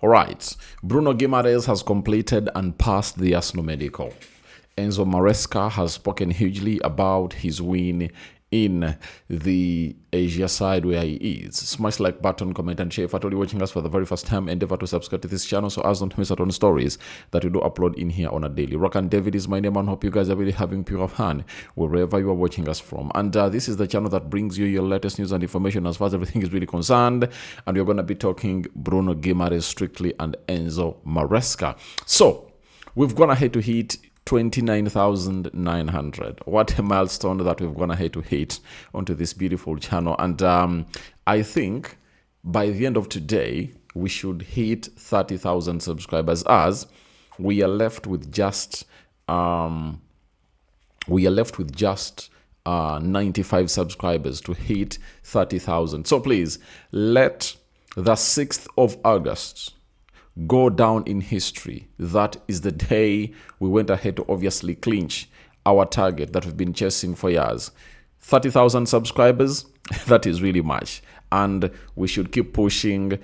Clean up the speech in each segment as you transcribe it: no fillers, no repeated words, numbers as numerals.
All right. Bruno Guimarães has completed and passed the Arsenal medical. Enzo Maresca has spoken hugely about his win in the Asia side where he is. Smash like button, comment and share. If at all you're watching us for the very first time, endeavor to subscribe to this channel so as not to miss out on stories that we do upload in here on a daily. Rokani David is my name and hope you guys are really having pure of hand wherever you are watching us from. And this is the channel that brings you your latest news and information as far as everything is really concerned. And we're going to be talking Bruno Guimarães strictly and Enzo Maresca. So we've gone ahead to hit 29,900. What a milestone that we've gone ahead to hit onto this beautiful channel. And I think by the end of today, we should hit 30,000 subscribers, as we are left with just 95 subscribers to hit 30,000. So please let the 6th of August go down in history. That is the day we went ahead to obviously clinch our target that we've been chasing for years. 30,000 subscribers, that is really much. And we should keep pushing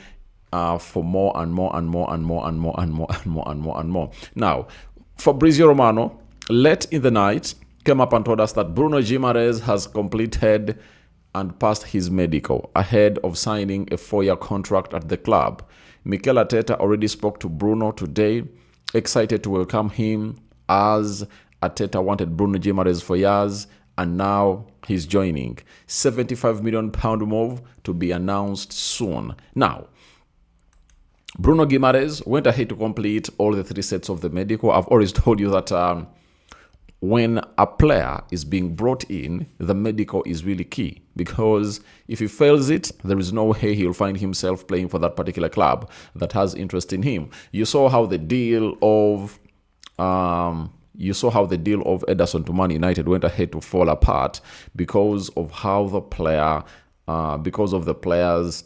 for more and more and more and more and more and more and more and more and more. Now, Fabrizio Romano, late in the night, came up and told us that Bruno Guimarães has completed and passed his medical ahead of signing a 4-year contract at the club. Mikel Arteta already spoke to Bruno today, excited to welcome him, as Arteta wanted Bruno Guimarães for years, and now he's joining. £75 million move to be announced soon. Now, Bruno Guimarães went ahead to complete all the 3 sets of the medical. I've always told you that when a player is being brought in, the medical is really key, because if he fails it, there is no way he'll find himself playing for that particular club that has interest in him. You saw how the deal of Ederson to Man United went ahead to fall apart because of how the player, because of the player's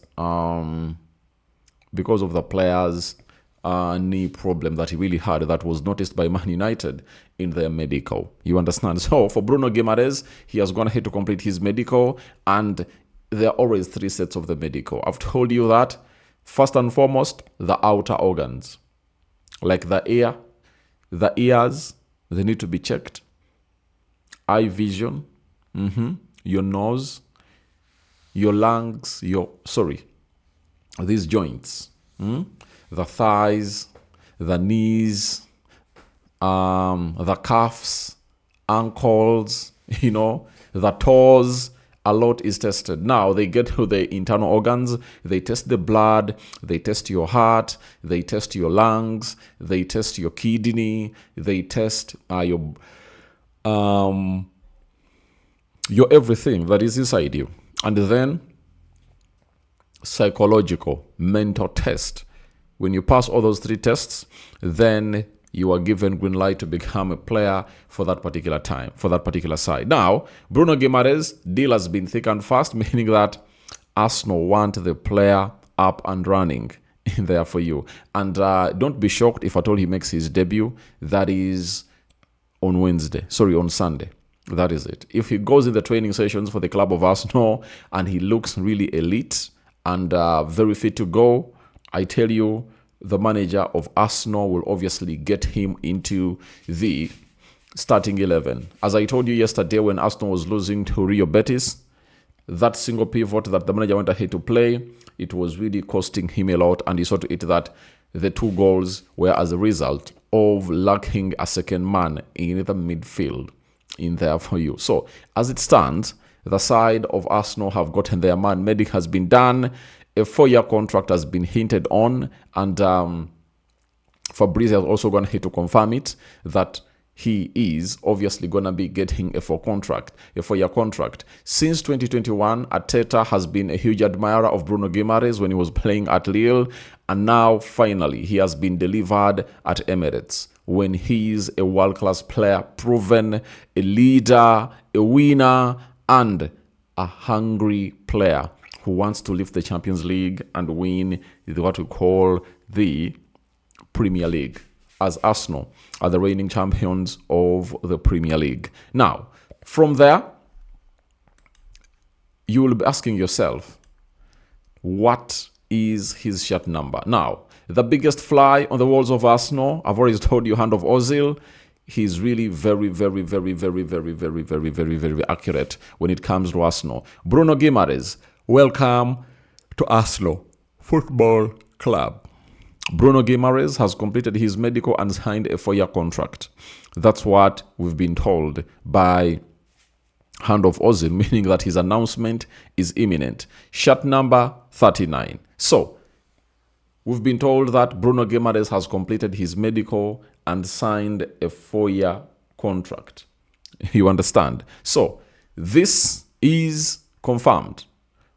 knee problem that he really had, that was noticed by Man United in their medical. You understand? So for Bruno Guimarães, he has gone ahead to complete his medical, and there are always 3 sets of the medical. I've told you that first and foremost, the outer organs, like the ears, they need to be checked. Eye vision, your nose, your lungs, these joints, the thighs, the knees, the calves, ankles, the toes. A lot is tested. Now they get to the internal organs, they test the blood, they test your heart, they test your lungs, they test your kidney, they test your everything that is inside you. And then psychological, mental test. When you pass all those 3 tests, then you are given green light to become a player for that particular time, for that particular side. Now, Bruno Guimarães' deal has been thick and fast, meaning that Arsenal want the player up and running in there for you. And don't be shocked if at all he makes his debut. That is on Sunday. That is it. If he goes in the training sessions for the club of Arsenal and he looks really elite and very fit to go, I tell you, the manager of Arsenal will obviously get him into the starting 11. As I told you yesterday, when Arsenal was losing to Real Betis, that single pivot that the manager went ahead to play, it was really costing him a lot, and he saw to it that the 2 goals were as a result of lacking a second man in the midfield in there for you. So, as it stands, the side of Arsenal have gotten their man. Medic has been done. A 4-year contract has been hinted on, and Fabrizio has also gone ahead to confirm it, that he is obviously going to be getting a 4-year contract. Since 2021, Arteta has been a huge admirer of Bruno Guimarães when he was playing at Lille, and now finally he has been delivered at Emirates, when he is a world-class player, proven, a leader, a winner, and a hungry player who wants to lift the Champions League and win what we call the Premier League, as Arsenal are the reigning champions of the Premier League. Now, from there, you will be asking yourself, what is his shirt number? Now, The biggest fly on the walls of Arsenal, I've already told you, hand of Ozil. He's really very, very, very, very, very, very, very, very, very accurate when it comes to Arsenal. Bruno Guimarães, welcome to Arsenal Football Club. Bruno Guimarães has completed his medical and signed a 4-year contract. That's what we've been told by hand of Ozil, meaning that his announcement is imminent. Shirt number 39. So, we've been told that Bruno Guimarães has completed his medical and signed a 4-year contract. You understand? So, this is confirmed.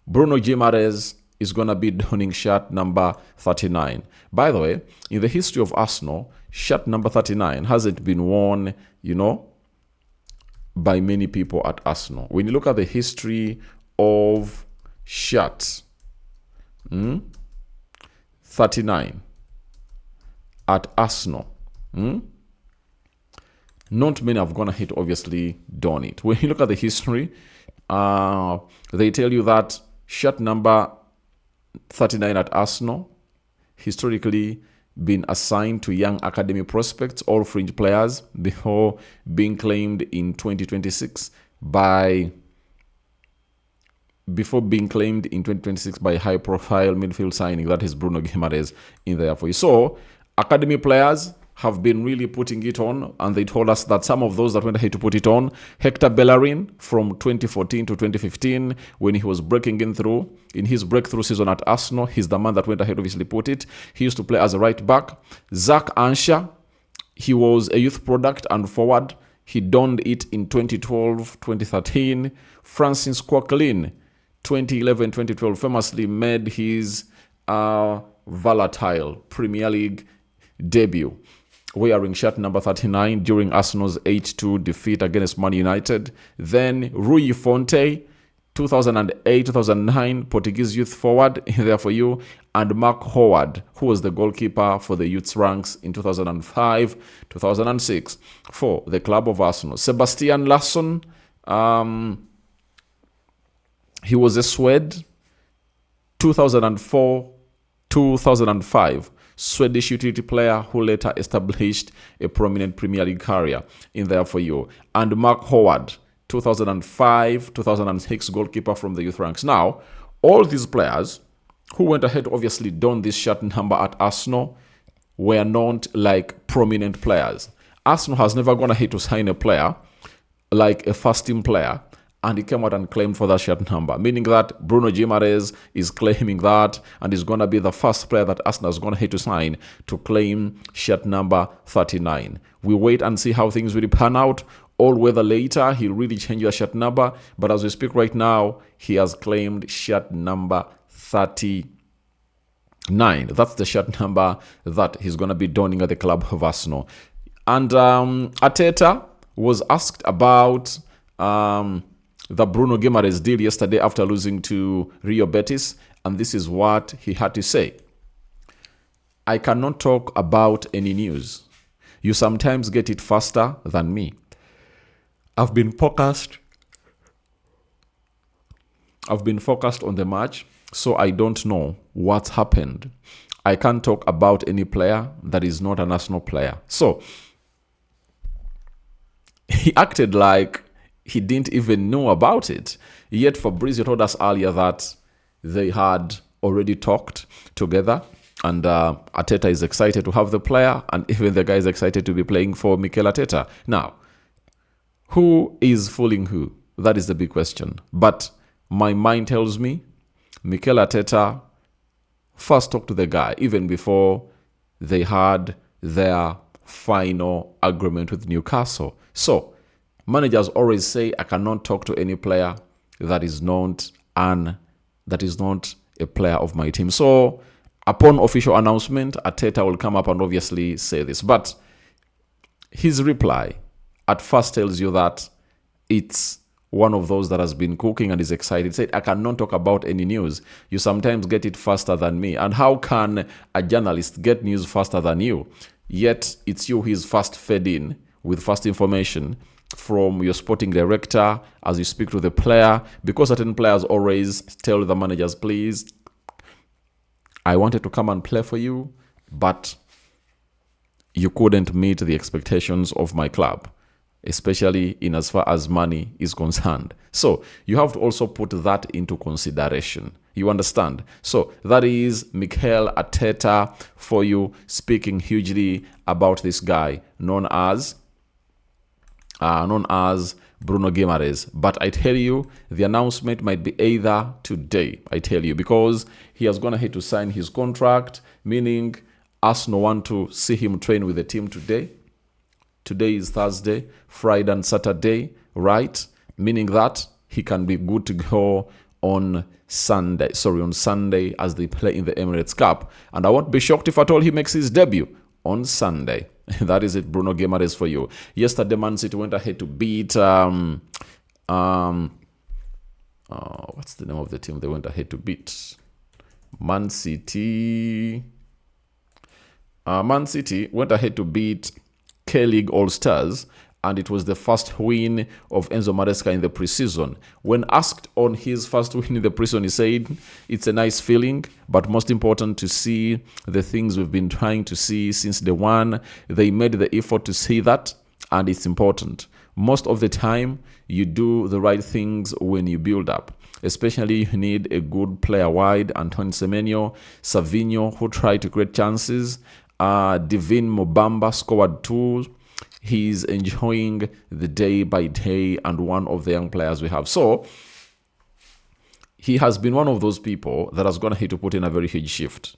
Bruno Guimarães is going to be donning shirt number 39. By the way, in the history of Arsenal, shirt number 39 hasn't been worn, by many people at Arsenal. When you look at the history of shirts, 39 at Arsenal, not many have gone ahead, obviously, done it. When you look at the history, they tell you that shirt number 39 at Arsenal historically been assigned to young academy prospects, all fringe players, before being claimed in 2026 by high-profile midfield signing, that is Bruno Guimarães, in there for you. So, academy players have been really putting it on, and they told us that some of those that went ahead to put it on, Hector Bellerin from 2014 to 2015, when he was breaking in his breakthrough season at Arsenal, he's the man that went ahead obviously put it. He used to play as a right back. Zach Ansha, he was a youth product and forward. He donned it in 2012, 2013. Francis Coquelin, 2011, 2012, famously made his volatile Premier League debut, wearing shirt number 39 during Arsenal's 8-2 defeat against Man United. Then Rui Fonte, 2008-2009 Portuguese youth forward, there for you. And Mark Howard, who was the goalkeeper for the youth's ranks in 2005-2006 for the club of Arsenal. Sebastian Larsson, he was a Swede, 2004-2005 Swedish utility player who later established a prominent Premier League career in there for you. And Mark Howard, 2005-2006 goalkeeper from the youth ranks. Now, all these players who went ahead obviously don this shirt number at Arsenal were not like prominent players. Arsenal has never gone ahead to sign a player like a first-team player, and he came out and claimed for that shirt number, meaning that Bruno Guimarães is claiming that and is going to be the first player that Arsenal is going to hit to sign to claim shirt number 39. We wait and see how things really pan out, or whether later he'll really change the shirt number. But as we speak right now, he has claimed shirt number 39. That's the shirt number that he's going to be donning at the club of Arsenal. And Arteta was asked about the Bruno Guimarães deal yesterday after losing to Real Betis, and this is what he had to say. I cannot talk about any news. You sometimes get it faster than me. I've been focused on the match, so I don't know what's happened. I can't talk about any player that is not an Arsenal player. So, he acted like he didn't even know about it. Yet Fabrizio told us earlier that they had already talked together, and Arteta is excited to have the player, and even the guy is excited to be playing for Mikel Arteta. Now, who is fooling who? That is the big question. But my mind tells me Mikel Arteta first talked to the guy even before they had their final agreement with Newcastle. So, managers always say, I cannot talk to any player that is not a player of my team. So, upon official announcement, Arteta will come up and obviously say this. But his reply at first tells you that it's one of those that has been cooking and is excited. He said, I cannot talk about any news. You sometimes get it faster than me. And how can a journalist get news faster than you? Yet, it's you who is first fed in with first information from your sporting director as you speak to the player, because certain players always tell the managers, please, I wanted to come and play for you. but you couldn't meet the expectations of my club, especially in as far as money is concerned. So you have to also put that into consideration. You understand? So that is Mikel Arteta for you, speaking hugely about this guy known as Bruno Guimarães. But I tell you, the announcement might be either today, I tell you, because he has gone ahead to sign his contract, meaning Arsenal want to see him train with the team today. Today is Thursday, Friday and Saturday, right? Meaning that he can be good to go on Sunday as they play in the Emirates Cup. And I won't be shocked if at all he makes his debut on Sunday. That is it, Bruno Guimarães for you. Yesterday, Man City went ahead to beat what's the name of the team they went ahead to beat? Man City went ahead to beat K-League All-Stars, and it was the first win of Enzo Maresca in the preseason. When asked on his first win in the preseason, he said, it's a nice feeling, but most important to see the things we've been trying to see since day one. They made the effort to see that, and it's important. Most of the time, you do the right things when you build up. Especially, you need a good player wide, Antoine Semenyo, Savinho, who tried to create chances. Divine Mobamba scored 2. He's enjoying the day by day and one of the young players we have. So he has been one of those people that has gone ahead to put in a very huge shift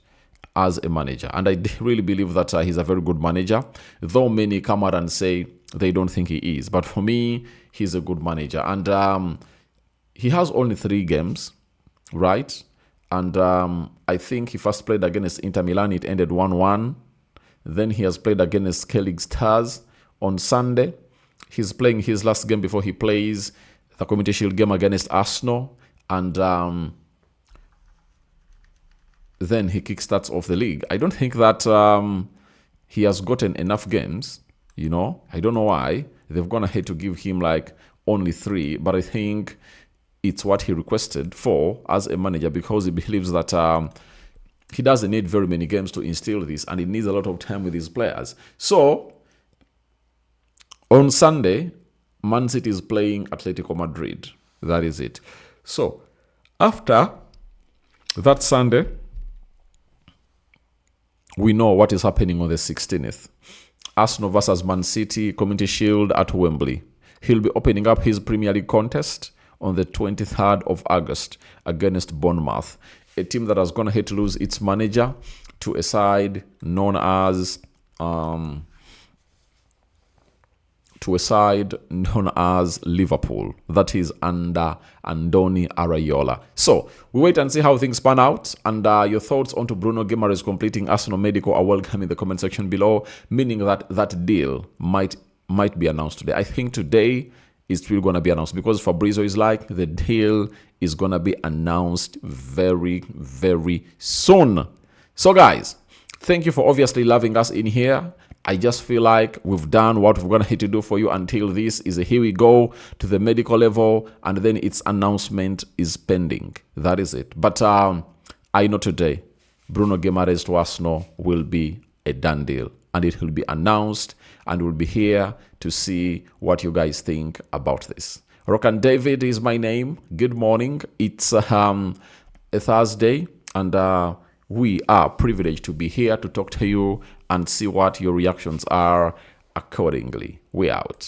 as a manager. And I really believe that he's a very good manager, though many come out and say they don't think he is. But for me, he's a good manager. And he has only 3 games, right? And I think he first played against Inter Milan. It ended 1-1. Then he has played against K-League Stars on Sunday. He's playing his last game before he plays the Community Shield game against Arsenal. And then he kickstarts off the league. I don't think that he has gotten enough games, you know. I don't know why. They've gone ahead to give him like only 3. But I think it's what he requested for as a manager, because he believes that he doesn't need very many games to instill this, and he needs a lot of time with his players. So on Sunday, Man City is playing Atletico Madrid. That is it. So after that Sunday, we know what is happening on the 16th. Arsenal versus Man City, Community Shield at Wembley. He'll be opening up his Premier League contest on the 23rd of August against Bournemouth, a team that has gone ahead to lose its manager to a side known as Liverpool. That is under Andoni Araiola. So we wait and see how things pan out. And your thoughts onto Bruno Guimarães completing Arsenal Medical are welcome in the comment section below, meaning that that deal might be announced today. I think today is still going to be announced, because Fabrizio is like, the deal is going to be announced very, very soon. So guys, thank you for obviously loving us in here. I just feel like we've done what we're going to have to do for you until this is a here we go to the medical level, and then its announcement is pending. That is it. But I know today Bruno Guimarães to Arsenal will be a done deal, and it will be announced, and we'll be here to see what you guys think about this. Rokani David is my name. Good morning. It's a Thursday, and we are privileged to be here to talk to you and see what your reactions are accordingly. We out.